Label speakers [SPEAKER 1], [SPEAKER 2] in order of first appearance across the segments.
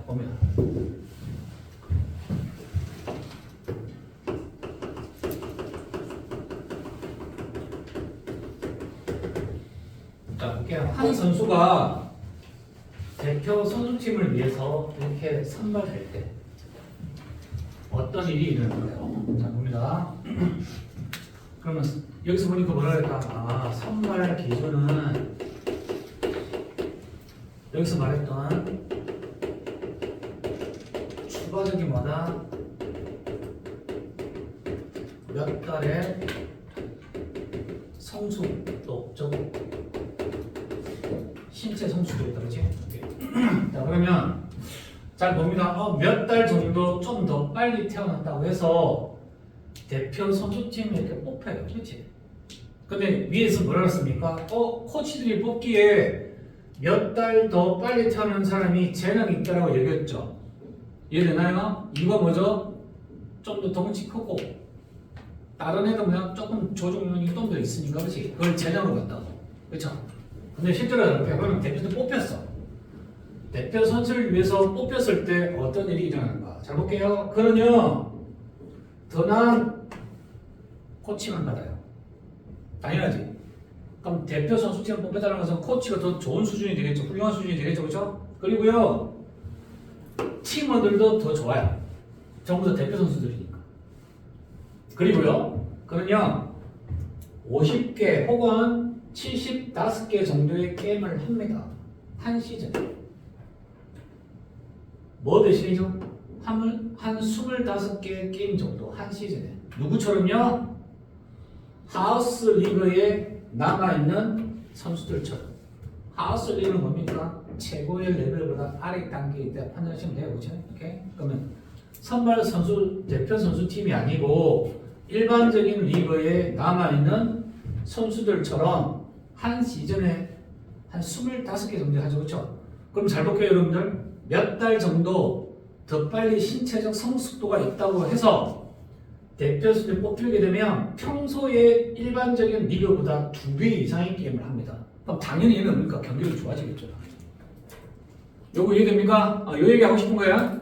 [SPEAKER 1] 봅니다. 자, 볼게요. 한 선수가 대표 선수팀을 위해서 이렇게 선발될 때 어떤 일이 일어나요? 자, 봅니다. 그러면 여기서 보니까 뭐라 할까? 아, 선발 기준은 여기서 말했던 추가적인 뭐다? 몇 달의 성숙도 적고 신체 성숙도 있다, 그렇지? 자, 그러면 잘 봅니다. 몇 달 정도 좀 더 빨리 태어났다고 해서 대표 선수팀에 이렇게 뽑혀요, 그렇지? 근데 위에서 뭐라 했습니까? 코치들이 뽑기에 몇 달 더 빨리 태어난 사람이 재능이 있다라고 얘기했죠. 이해되나요? 이거 뭐죠? 좀 더 덩치 크고 다른 애들 그냥 조금 조종력이 좀 더 있으니까, 그렇지? 그걸 재능으로 봤다고, 그렇죠? 근데 실제로 그러면 대표도 뽑혔어. 대표 선수를 위해서 뽑혔을 때 어떤 일이 일어나는가? 잘 볼게요. 그는요, 더 나은 코칭을 받아요. 당연하지. 그럼 대표 선수팀을 뽑혔다는 것은 코치가 더 좋은 수준이 되겠죠. 훌륭한 수준이 되겠죠. 그렇죠? 그리고요, 팀원들도 더 좋아요. 전부 다 대표 선수들이니까. 그리고요, 그는요, 50개 혹은 75개 정도의 게임을 합니다. 한 시즌에. 뭐 대신이죠? 한 25개의 게임 정도 한 시즌에. 누구처럼요? 하우스 리그에 남아있는 선수들처럼. 하우스 리그는 뭡니까? 최고의 레벨보다 아래 단계일 때 판단하시면 돼요. 그렇죠? 오케이? 그러면 선발 선수, 대표 선수팀이 아니고 일반적인 리그에 남아있는 선수들처럼 한 시즌에 한 25개 정도 하죠. 그렇죠? 그럼 잘 볼게요, 여러분들. 몇 달 정도 더 빨리 신체적 성숙도가 있다고 해서 대표 선수에 뽑히게 되면 평소에 일반적인 리그보다 2배 이상의 게임을 합니다. 그럼 당연히 얘는 뭡니까? 경기력이 좋아지겠죠. 요거 이해됩니까? 요 얘기 하고 싶은 거야.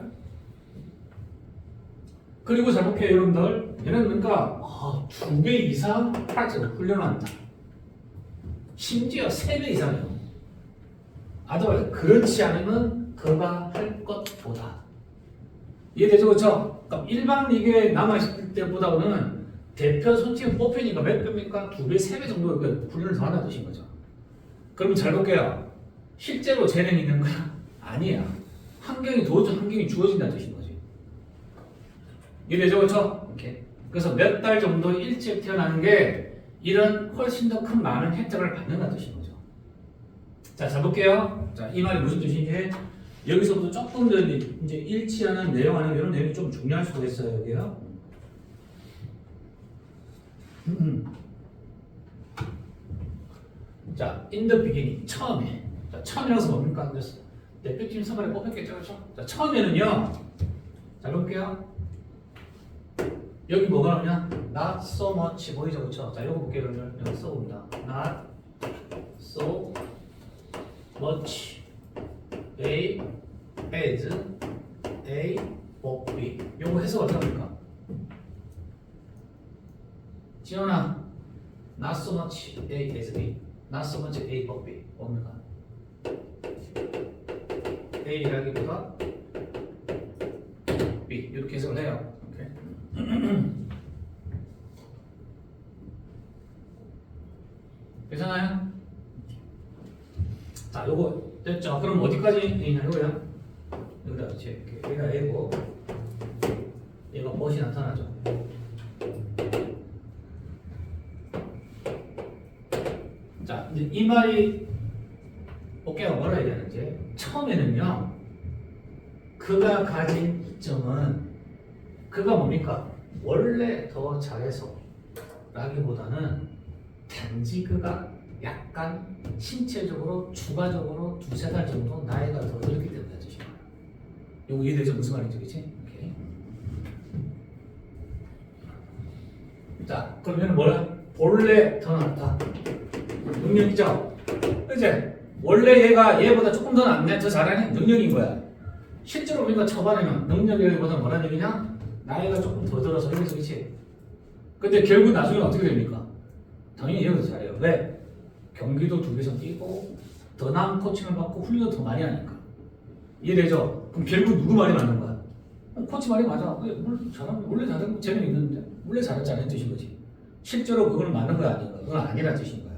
[SPEAKER 1] 그리고 잘 볼게요, 여러분들. 얘는 그러니까 2배 이상 프락티스를 훈련한다. 심지어 3배 이상이요. 아더라이즈 그렇지 않으면 그가 할 것보다. 이해되죠? 그렇죠? 그러니까 일반 리그에 남아있을 때보다는 대표 선수팀 뽑히니까 몇 배입니까? 2배, 3배 정도 훈련을 더 한다는 뜻인 거죠. 그러면 잘 볼게요. 실제로 재능이 있는 거야? 아니야. 환경이 주어진다는 뜻인 거지. 이해되죠? 그렇죠? 오케이. 그래서 몇 달 정도 일찍 태어나는 게 이런 훨씬 더 큰 많은 혜택을 받는다는 뜻인 거죠. 자, 잘 볼게요. 자, 이 말이 무슨 뜻인지 여기서부터 조금 더 이제 일치하는 내용 안에 이런 내용이 좀 중요할 수가 있어요. 여기요. 자, in the beginning, 처음에. 자, 처음이라서 뭡니까? 대표팀 선발에 뽑혔겠죠, 그렇죠? 자, 처음에는요. 잘 볼게요. 여기 뭐가 나오냐? Not so much 보이죠, 그렇죠? 자, 이거 볼게요, 그러면 여기 써봅니다. Not so much A as A of B. 요거 해석 어떻게 합니까? 지원아, not so much A as B, not so much A of B. 뭡니까? A라기보다 B 이렇게 해석을 해요. 오케이. 괜찮아요? 자, 요거 됐죠? 그럼 어디까지 있냐 이거야? 여기다 이렇게 얘가 A고 얘가 멋이 나타나죠. 자, 이제 이 말이 어깨가 뭐라 해야 되는지 처음에는요. 그가 가진 이점은 그가 뭡니까? 원래 더 잘해서 라기보다는 단지 그가 약간 신체적으로 추가적으로 2-3달 정도 나이가 더 들었기 때문에 뜻이에요. 이거 이해되죠? 무슨 말인지, 그치? 오케이. 자, 그러면 뭐야? 본래 더 낫다. 능력이죠? 이제 원래 얘가 얘보다 조금 더 낫네, 더 잘하네? 능력인 거야. 실제로 우리가 초반에는 능력이라기보다 뭐라는 얘기냐? 나이가 조금 더 들어서 이래서 그렇지. 근데 결국 나중에 어떻게 됩니까? 당연히 여기서 잘해요. 왜? 경기도 2배 이상 뛰고 더 나은 코칭을 받고 훈련도 더 많이 하니까. 이해되죠? 그럼 결국 누구 말이 맞는 거야? 코치 말이 맞아. 원래 잘하는 재능이 있는데 원래 잘하지 않은 뜻인 거지. 실제로 그거는 맞는 거야 아닌가? 그건 아니라는 뜻인 거야.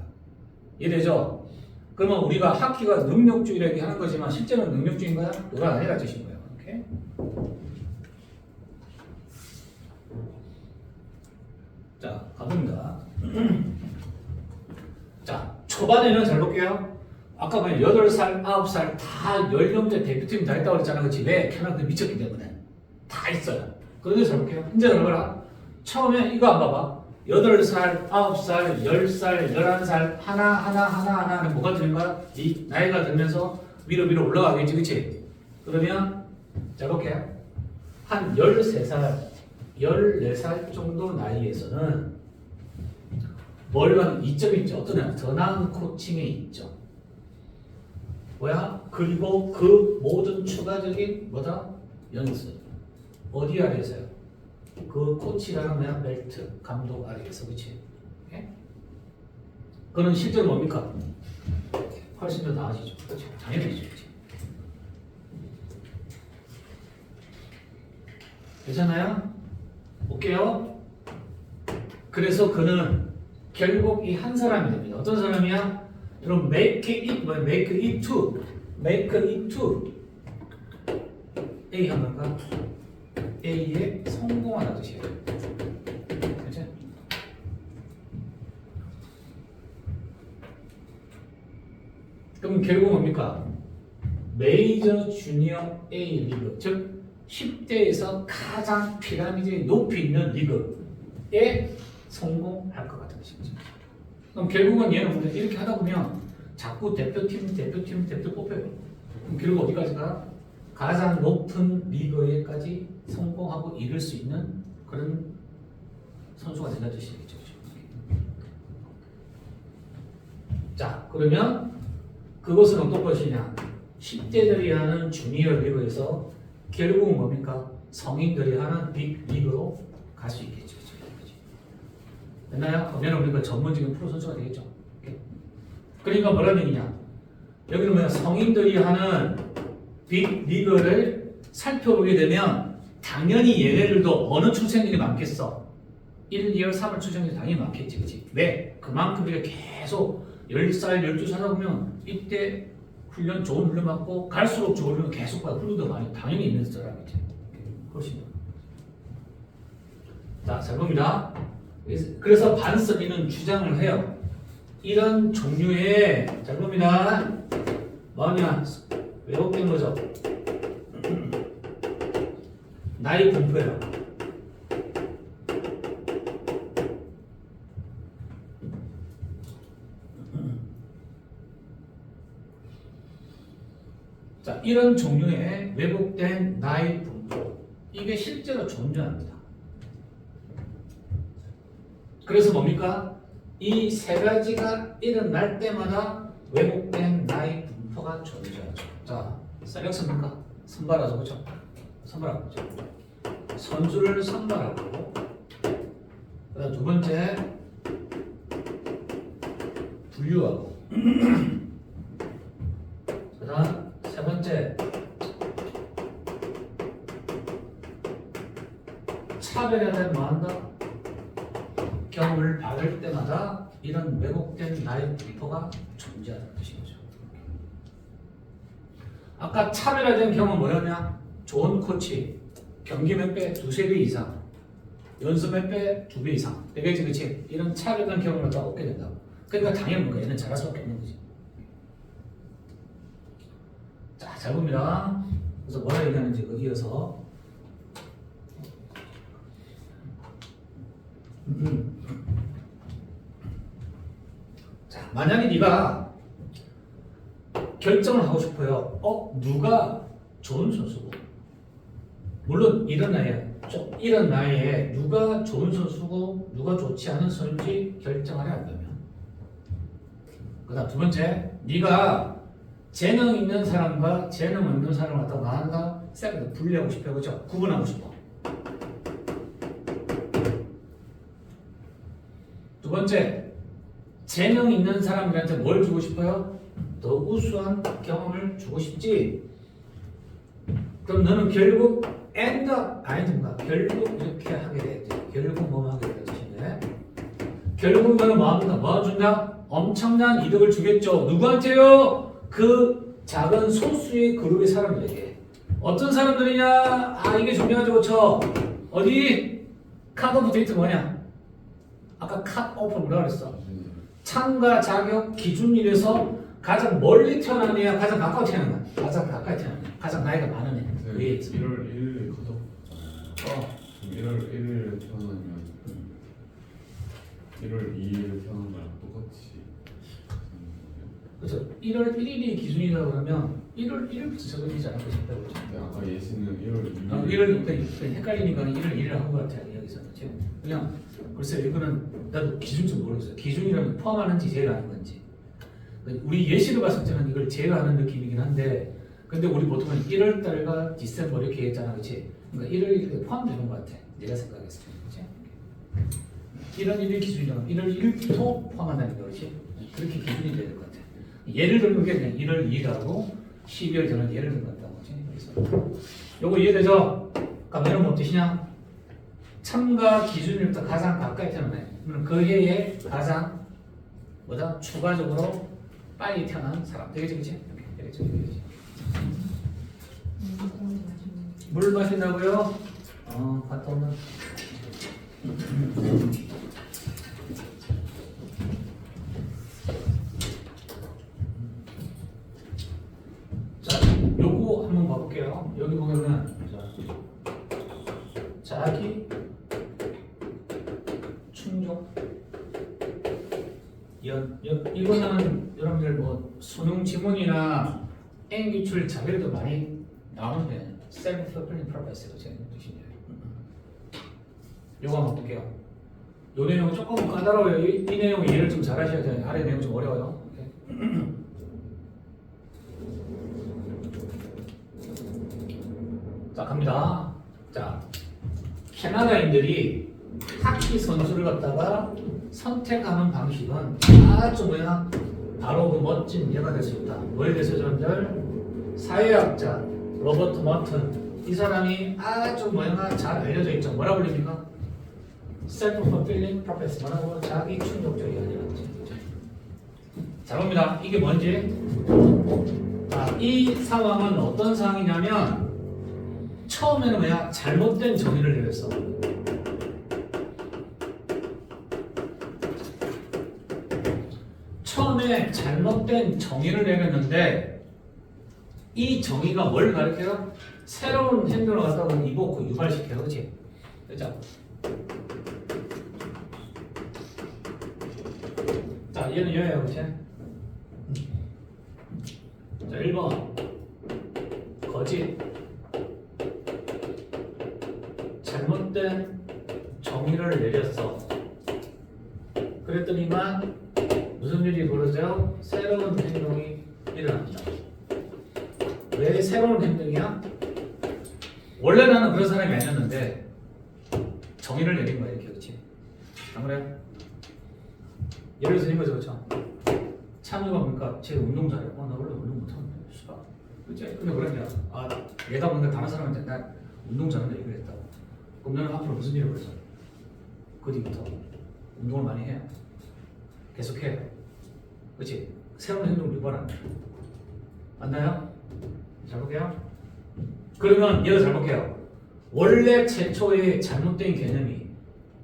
[SPEAKER 1] 이해되죠? 그러면 우리가 하키가 능력주의라고 하는 거지만 실제로는 능력주의인 거야? 그건 아니라는 뜻인 거야. 오케이? 자, 가봅니다. 자, 초반에는 잘 볼게요. 아까 보면 8살, 9살 다 연령대 대표팀 다 있다고 그랬잖아. 그렇지? 왜? 캐나다 미쳤기 때문에. 다 있어요. 그런데 잘 볼게요. 이제 잘 봐라. 처음에 이거 안 봐봐. 8살, 9살, 10살, 11살 하나 뭐가 되는 거야? 이 나이가 들면서 위로 올라가겠지. 그치? 그러면 자 볼게요. 한 13살, 14살 정도 나이에서는 뭘만 이점이 있죠. 어떠냐? 더 나은 코칭의 이점. 뭐야? 그리고 그 모든 추가적인 뭐다? 연습. 어디 아래에서요? 그 코치라는 뭐야? 벨트, 감독 아래에서. 그치? 예? 그는 실제로 뭡니까? 훨씬 더 나아지죠. 그렇죠? 당연히죠. 괜찮아요? 볼게요. 그래서 그는 결국 이 한 사람이 됩니다. 어떤 사람이야? 여러분 make it to A 한 건가? A에 성공하는 뜻이에요. 그렇죠? 그럼 결국 뭡니까? 메이저 주니어 A 리그, 즉 10대에서 가장 피라미드에 높이 있는 리그에 성공할 것 같은 뜻이죠. 그럼 결국은 얘는 이렇게 하다 보면 자꾸 대표 뽑혀요. 그럼 결국 어디까지 가? 가장 높은 리그에까지 성공하고 이룰 수 있는 그런 선수가 된다는 뜻이겠죠. 자, 그러면 그것은 어떤 것이냐? 10대들이 하는 주니어 리그에서 결국은 뭡니까? 성인들이 하는 빅 리그로 갈 수 있겠죠. 됐나요? 그러면 우리가 전문적인 프로 선수가 되겠죠. 그러니까 뭐라는 얘기냐? 여기는 뭐야? 성인들이 하는 빅 리그를 살펴보게 되면 당연히 얘네들도 어느 출생률이 많겠어? 1, 2월, 3월 출생률이 당연히 많겠지. 그치? 왜? 그만큼 우리가 계속 10살, 12살 하다 보면 이때 좋은 훈련 받고 갈수록 좋은 훈련 계속 받고 훈련도 많이 당연히 있는 사람이지. 훨씬 자, 잘 봅니다. 그래서 반스비는 주장을 해요. 이런 종류의 잘 봅니다. 뭐냐? 왜곡된 거죠? 나이 분포예요. 자, 이런 종류의 왜곡된 나이 분포, 이게 실제로 존재합니다. 그래서 뭡니까? 이 세 가지가 일어날 때마다 왜곡된 나이 분포가 존재하죠. 자, 셀렉션입니까? 선발하죠, 그렇죠? 선발하고 있죠. 선수를 선발하고, 그다음 두 번째 분류하고, 그다음 세 번째 차별화된 뭐한다? 경험을 받을 때마다 이런 왜곡된 나이 분포가 존재하는 것이죠. 아까 차별화된 경험은 뭐였냐? 좋은 코치, 경기 몇 배, 2~3배 이상, 연습 몇 배, 2배 이상, 되겠지, 그치? 이런 차별화된 경험을 다 얻게 된다고. 그러니까 당연히 뭔가 얘는 잘할 수밖에 없는 거지. 자, 잘 봅니다. 그래서 뭐라 얘기하는지 이어서 자, 만약에 네가 결정을 하고 싶어요. 누가 좋은 선수고, 물론 이런 나이에 누가 좋은 선수고 누가 좋지 않은 선수인지 결정하려 한다면, 그다음 두 번째, 네가 재능 있는 사람과 재능 없는 사람을 갖다가 나한다 셀을 분리하고 싶어요. 그렇죠? 구분하고 싶어. 두 번째, 재능 있는 사람들한테 뭘 주고 싶어요? 더 우수한 경험을 주고 싶지. 그럼 너는 결국 end up 아니든가 결국 이렇게 하게 되지. 결국 뭐 하게 되는데 결국 너는 뭐 합니까? 뭐 준다? 엄청난 이득을 주겠죠. 누구한테요? 그 작은 소수의 그룹의 사람들에게. 어떤 사람들이냐? 아 이게 중요하죠, 그렇죠? 어디? 컷 오프 데이트 뭐냐? 아까 컷 오프 뭐라 그랬어? 참가 자격 기준일에서 가장 멀리 태어난 애야, 가장 가까이 태어난 애야, 가장 가까이 태어난 애야, 가장 나이가 많은 애야. 왜 있어?
[SPEAKER 2] 1월 1일 가족. 1월 1일 태어나면 1월 2일 태어난 거랑 똑같이.
[SPEAKER 1] 그렇죠. 1월 1일이 기준이라고 그러면 1월 1일부터 적용되지 않을 것인가 그렇죠?
[SPEAKER 2] 근데 아까 예시는 1월 2일.
[SPEAKER 1] 1월 헷갈리니까 1월 1일 한 것 같아요 여기서 그렇죠? 그냥 글쎄 이거는 나도 기준 좀 모르겠어요. 기준이라면 포함하는지 제외하는 건지. 우리 예시로 봤을 때는 이걸 제외하는 느낌이긴 한데, 근데 우리 보통은 1월 달과 디셈버 이렇게 했잖아, 그렇지? 그러니까 1월 1일에 포함되는 것 같아. 내가 생각했을 때, 그렇지? 1월 1일 기준이라면 1월 1일부터 포함한다는 거, 그렇지? 그렇게 기준이 돼야 될 것 같아. 예를 들면 그게 그냥 1월 2일하고 12월 저는 예를 든 것 같다고, 그렇지? 그래서 요거 이해되죠? 그러니까 얘는 뭐 뜻이냐? 참가 기준일부터 가장 가까이 태어나네. 그 해에 가장 뭐다? 추가적으로 빨리 태어난 사람. 되겠지, 그렇지? 되겠지, 되겠지. 물 마신다고요? 갔다 오면. 자, 요거 한번 봐볼게요. 여기 보면은 자기 충족 이거는 여러분들 뭐 수능 지문이나 N기출 자료도 많이 나오는데 self-fulfilling prophecy로 제가 뜻이네요. 요거 한번 볼게요. 요 내용 조금 까다로워요. 이 내용 이해를 좀 잘 하셔야 돼요. 아래 내용 좀 어려워요. 자 갑니다. 자 캐나다인들이 하키 선수를 갖다가 선택하는 방식은 아주 뭐야 바로 그 멋진 예가 될 수 있다. 뭐에 대해서 여러분들 사회학자 로버트 머튼 이 사람이 아주 뭐야 잘 알려져 있죠. 뭐라 불립니까? self-fulfilling prophecy 뭐라고 자기 충족적 예언이라지. 자 봅니다. 이게 뭔지. 이 상황은 어떤 상황이냐면 처음에는 뭐야 잘못된 정의를 내렸어. 처음에 잘못된 정의를 내렸는데 이 정의가 뭘 가르쳐요? 새로운 행동을 갖다가 이복고 유발시켜요. 그렇지? 그죠? 자 얘는 이거예요. 그렇지? 자 1번 거짓 잘못된 정의를 내렸어. 그랬더니만 무슨 일이 벌어져요? 새로운 행동이 일어납니다. 왜 새로운 행동이야? 원래 나는 그런 사람이 아니었는데 정의를 내린 거야 이렇게. 그렇지? 안 그래요? 예를 들어 이거죠. 그렇죠? 참여가 보니까 제 운동 잘해. 나 원래 운동 못하는데 씨발. 그치? 근데 그러냐? 얘가 뭔가 다른 사람한테 나 운동 잘한다 얘기를 했다고. 그럼 너는 앞으로 무슨 일을 벌여? 그 뒤부터 운동을 많이 해. 계속해. 그렇지? 새로운 행동을 유발한다. 맞나요? 잘 볼게요. 그러면 얘도 잘 볼게요. 원래 최초의 잘못된 개념이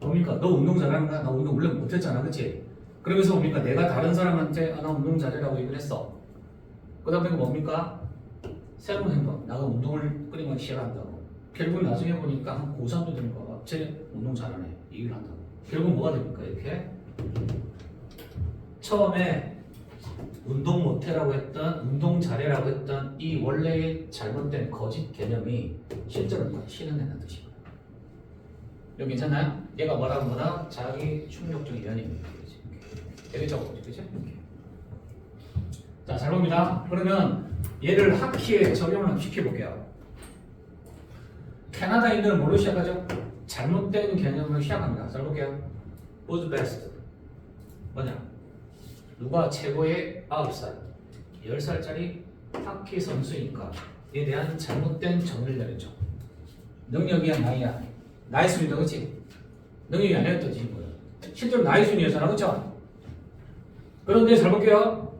[SPEAKER 1] 뭡니까? 너 운동 잘하는가? 나 운동 원래 못했잖아. 그렇지? 그러면서 뭡니까? 내가 다른 사람한테 나 운동 잘해라고 얘기를 했어. 그 다음에 뭡니까? 새로운 행동. 나가 운동을 끊임없이 시작한다고. 결국 나중에 보니까 한 고3도 되는 거야. 쟤 운동 잘하네. 얘기를 한다고. 결국 뭐가 됩니까? 이렇게 처음에 운동 못해라고 했던 운동 잘해라고 했던 이 원래의 잘못된 거짓 개념이 실제로는 실현되는 뜻이고요. 여기 괜찮나요? 얘가 뭐라 자기 충격적 예언입니다. 되겠죠? 그죠? 자, 잘 봅니다. 그러면 얘를 하키에 적용을 시켜볼게요. 캐나다인들은 뭘로 시작하죠? 잘못된 개념으로 시작합니다. 잘 볼게요. Who's best? 뭐냐? 누가 최고의 9살, 10살짜리 하키 선수인가? 에 대한 잘못된 정의를 내렸죠. 능력이야 나이야. 나이 순위다 그치? 능력이 아니었던 친구예요. 실제로 나이 순위였잖아 그쵸? 그런데 잘 볼게요.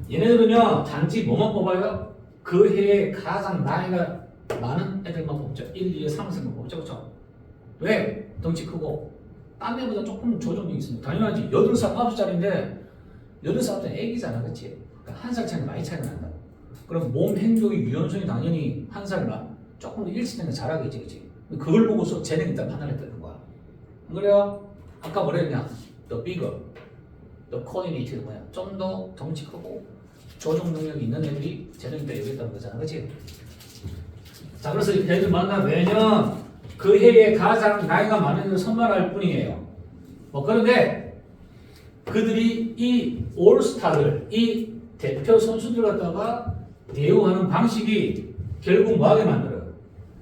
[SPEAKER 1] 얘네들은요 단지 뭐만 뽑아요? 그 해에 가장 나이가 많은 애들만 뽑죠. 1, 2, 3승만 뽑죠 그쵸? 왜? 덩치 크고 딴 애보다 조금 조정이 있습니다. 당연하지. 8살 9살인데 8살 때 애기잖아 그치? 그러니까 한 살 차이 많이 차이가 난다. 그럼 몸 행동이 유연성이 당연히 한 살만 조금 더 일찍 잘하겠지 그치? 그걸 보고서 재능이 있다 판단했다는 거야. 안 그래요? 아까 뭐라 했냐? The bigger, the coordinated 뭐야? 좀 더 덩치 크고 조종 능력이 있는 애들이 재능이 있다 얘기했다는 거잖아 그치? 자 그래서 애들 만나 매년 그 해에 가장 나이가 많은 애들 선발할 뿐이에요. 뭐 그런데 그들이 이 올스타들, 이 대표 선수들 갖다가 대우하는 방식이 결국 뭐하게 만들어요?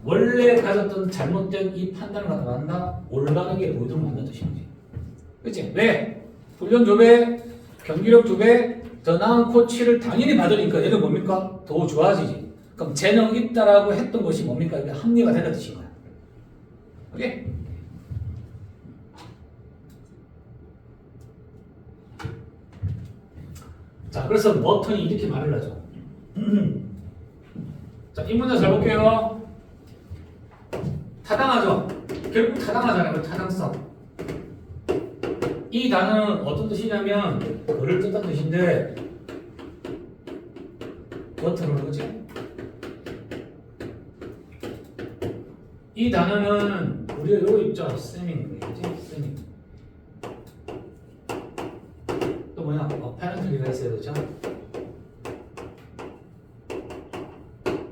[SPEAKER 1] 원래 가졌던 잘못된 이 판단을 갖다 간다 올바르게 보이도록 만든 뜻이지. 그치? 왜? 훈련 2배, 경기력 2배, 더 나은 코치를 당연히 받으니까 얘는 뭡니까? 더 좋아지지. 그럼 재능 있다라고 했던 것이 뭡니까? 이게 합리가 되는 뜻인 거야. 오케이? 자, 그래서 머턴이 이렇게 말을 하죠. 자, 이 문제 잘 볼게요. 타당하죠? 결국 타당하잖아요. 타당성. 이 단어는 어떤 뜻이냐면 그를 뜻한 뜻인데 겉으로는 그지? 이 단어는 우리가 여기 있죠. 쌤인 거지? 쌤인. 또 뭐냐? apparently가 있어야 되죠?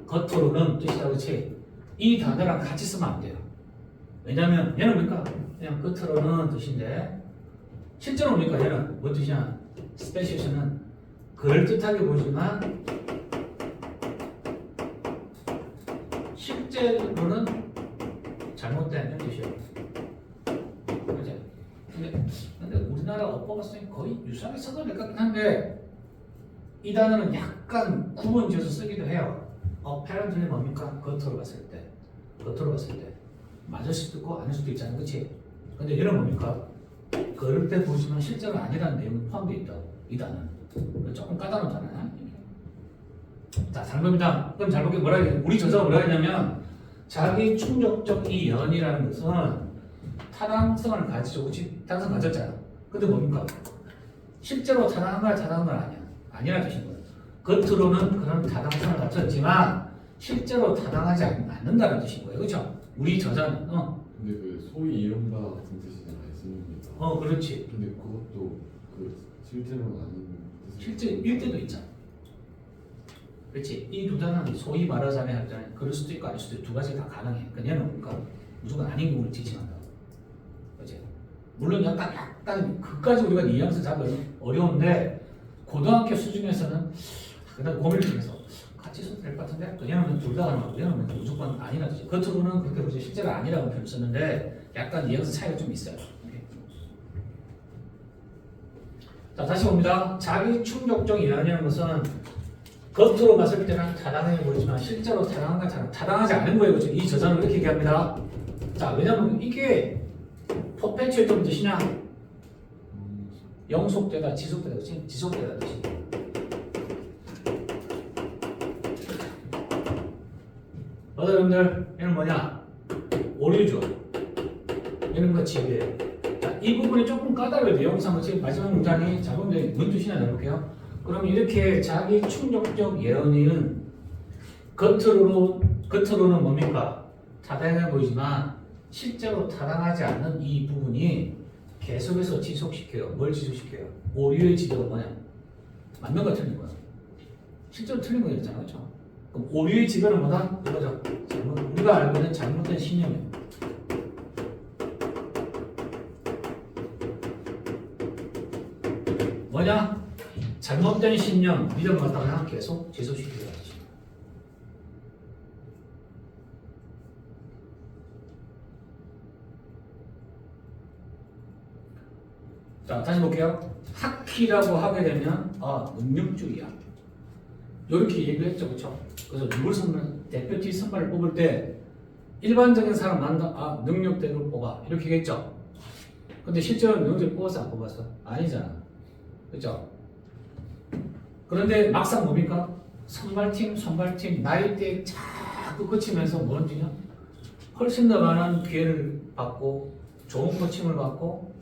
[SPEAKER 1] 겉으로는 뜻이다 그렇지? 이 단어랑 같이 쓰면 안 돼요. 왜냐면 얘는 뭡니까? 그냥 겉으로는 뜻인데 실제로 뭡니까? 얘는 뭔 뜻이냐? 스페셜은 그럴듯하게 보지만 실제로는 잘못된 뜻이에요. 그죠? 근데 우리나라 어법가 쓰니 거의 유사하게 써도 될 것 같긴 한데 이 단어는 약간 구분 지어서 쓰기도 해요. apparently 뭡니까? 겉으로 봤을 때 맞을 수도 있고 아닐 수도 있잖아요. 그치? 근데 얘는 뭡니까? 그럴 때 보시면 실제로 아니라는 내용이 포함되어 있다고 이 단어는 조금 까다롭잖아요. 자, 잘 봅니다. 그럼 잘 보게 뭐라 해야 우리 저자가 뭐라 했냐면 자기 충족적 이 연이라는 것은 타당성을 가지죠. 그치? 타당성 가졌잖아. 근데 뭡니까? 실제로 타당한 건 타당한 건 아니야. 아니라는 뜻인 거예요. 겉으로는 그런 타당성을 갖췄지만 실제로 타당하지 않는다는 뜻인 거예요. 그렇죠? 우리 저자는
[SPEAKER 2] 근데 그 소위 이른바 같은 뜻이잖아요. 씁니다.
[SPEAKER 1] 그렇지.
[SPEAKER 2] 근데 그것도 그 실제로는 아닌 뜻이
[SPEAKER 1] 실제 일대도 있잖아. 그렇지. 이 두 단어는 소위 말하자면 하잖아요. 그럴 수도 있고 아닐 수도 있고 두 가지 다 가능해. 그냥 뭡니까? 무조건 아닌 경우를 지칭한다. 그렇지. 물론 약간 그까지 우리가 뉘앙스 잡으면 어려운데 고등학교 수준에서는 그다음 고민을 통해서 같이 써도 될 것 같은데 그냥은 둘 다 하는 거고 무조건 아니라 뜻이 겉으로는 그렇게 보지 실제로 아니라고 표현을 썼는데 약간 뉘앙스 차이가 좀 있어요. 자 다시 봅니다. 자기 충족적 이하라는 것은 겉으로 봤을 때는 타당해 보이지만 실제로 타당한가 타당하지 않은 거예요. 그렇죠? 이 저자는 이렇게 얘기합니다. 자 왜냐면 이게 퍼페추얼 뜻이냐? 영속되다, 지속되다, 그렇지? 지속되다 뜻이. 여러분들 얘는 뭐냐? 오류죠. 얘는 거 지배예요. 이 부분이 조금 까다로워요. 내용상 지금 마지막 문장이 자본적인 뭔 뜻이냐 해볼게요. 그럼 이렇게 자기 충족적 예언은 겉으로는 뭡니까? 타당해 보이지만 실제로 타당하지 않는 이 부분이 계속해서 지속시켜요. 뭘 지속시켜요? 오류의 지배가 뭐냐? 맞는 거 틀린 거야. 실제로 틀린 거였잖아, 그렇죠? 그럼 오류의 지배는 뭐다? 이거죠. 우리가 알고 있는 잘못된 신념이에요. 뭐냐? 잘못된 신념, 믿음 갖다가 계속 지속시키는 것이. 자, 다시 볼게요. 학기라고 하게 되면 능력주의야. 이렇게 얘기를 했죠, 그렇죠? 그래서 누굴 대표팀 선발을 뽑을 때 일반적인 사람 만나 능력대로 뽑아 이렇게 얘기했죠. 근데 실제로 능력대로 뽑았어 안 뽑았어? 아니잖아, 그렇죠? 그런데 막상 뭡니까? 선발팀 나이대에 자꾸 그치면서 뭐는지냐? 훨씬 더 많은 기회를 받고 좋은 코칭을 받고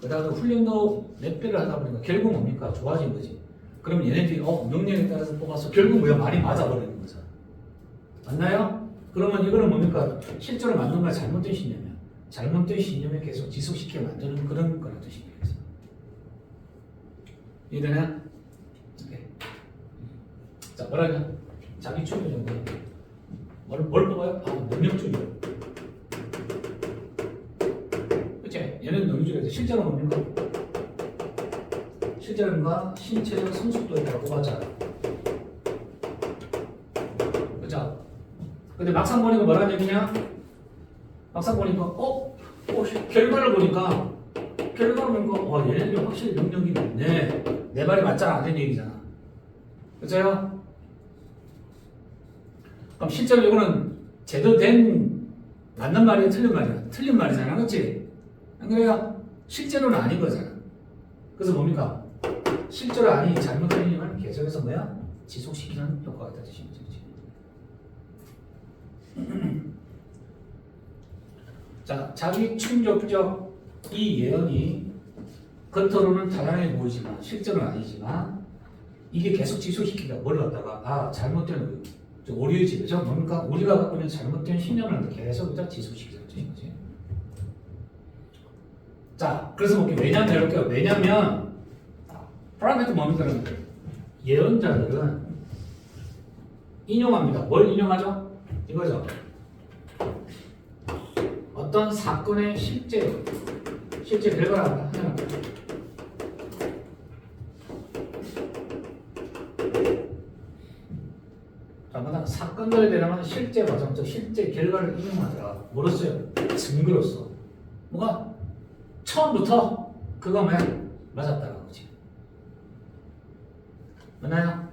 [SPEAKER 1] 그 다음에 훈련도 몇 배를 하다 보니까 결국 뭡니까? 좋아진 거지. 그럼 얘네들이 능력에 따라서 뽑아서 결국 뭐야? 말이 맞아버리는 거죠. 맞나요? 그러면 이거는 뭡니까? 실제로 맞는 거야? 잘못된 신념이야. 잘못된 신념을 계속 지속시켜 만드는 그런 거라는 뜻입니다. 이해되나? 오케이. 자, 뭐라냐? 자기 추구 정도. 뭘 뽑아요? 능력주의. 그치? 얘는 능력주의에서 실제로 뭡니까? 실제로는 신체적 성숙도에 따라 뽑았잖아. 그죠? 근데 막상 보니까 뭐라는 얘기냐? 막상 보니까 결과를 보니까 얘네들이 확실히 능력이 있네. 내 말이 맞잖아, 안 되는 얘기잖아. 그죠? 그럼 실제로 이거는 제대로 된 맞는 말이야, 틀린 말이야? 틀린 말이잖아, 그렇지? 안 그래요? 실제로는 아닌 거잖아. 그래서 뭡니까? 실제로 아니 잘못된 일만 계속해서 뭐야? 지속시키는 효과가 있다 뜻인 거지. 자, 자기 충격적 이 예언이 겉으로는 타당해 보이지만 실제로는 아니지만 이게 계속 지속시킨다. 뭘 갖다가 잘못된 오류의 지배죠. 뭡니까? 우리가 갖고 있는 잘못된 신념을 계속 지속시키는 거지. 자, 그래서 볼게요. 왜냐면 이럴게요. 왜냐면 프라이빗 뭡니까? 예언자들은 인용합니다. 뭘 인용하죠? 이거죠. 어떤 사건의 실제 결과를 하는 거예요. 자, 사건들에 대한 실제 과정, 실제 결과를 인용하더라. 뭐로써요? 증거로서. 뭐가? 처음부터 그거 뭐야? 맞았다라는 거지. 맞나요?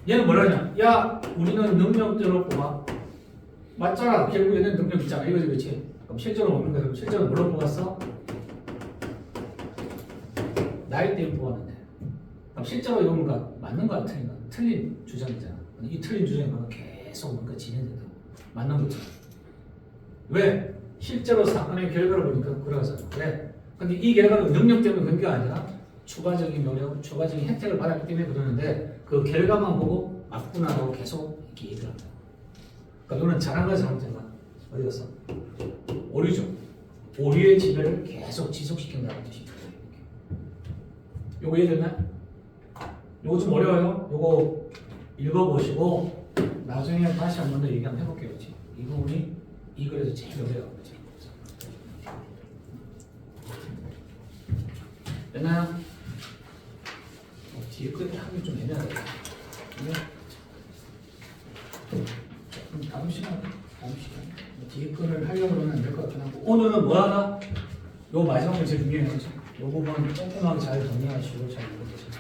[SPEAKER 1] 얘는 뭐라냐? 야, 우리는 능력대로 뽑아. 맞잖아. 결국 얘는 능력 있잖아. 이거지, 그렇지? 그럼 실제로 먹는 거야. 그럼 실제로 뭘로 뽑았어? 나이 때문에 뽑았는데. 그럼 실제로 이거 뭔가 맞는 거 틀린 거? 틀린 주장이잖아. 이 틀린 주장이 뭔가 계속 뭔가 진행돼도 맞는 거잖아. 왜? 실제로 사건의 결과를 보니까 그러잖아. 그래. 근데 이 결과는 능력 때문에 그런 게 아니라 추가적인 노력, 추가적인 혜택을 받았기 때문에 그러는데 그 결과만 보고 맞구나라고 계속 이렇게 얘기를 한다. 그러니까 너는 잘한 거야, 잘못된 거야? 어디 갔어? 오류죠. 오류의 지배를 계속 지속시킨다는 뜻입니다. 요거 이해됐나요? 요거 좀 어려워요. 요거 읽어보시고 나중에 다시 한 번 더 얘기 한번 해볼게요. 이 부분이 이 글에서 제일 어려워요. 됐나요? 뒤에 글을 하기 좀 애매하다. 그럼 다음 시간 뒤에 글을 하려고 하면 안 될 것 같긴 하고 오늘은 뭐 하나? 요 마지막 거 제일 중요해요. 요 부분 꼼꼼하게 잘 정리하시고 잘 읽어보세요.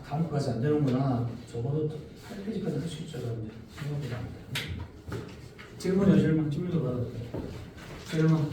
[SPEAKER 1] 다음 거까지 안 되는구나. 적어도 8페이지까지 할 수 있죠. 생각보다 안 돼. 질문이요, 질문. 질문도 받아도 돼요. 질문.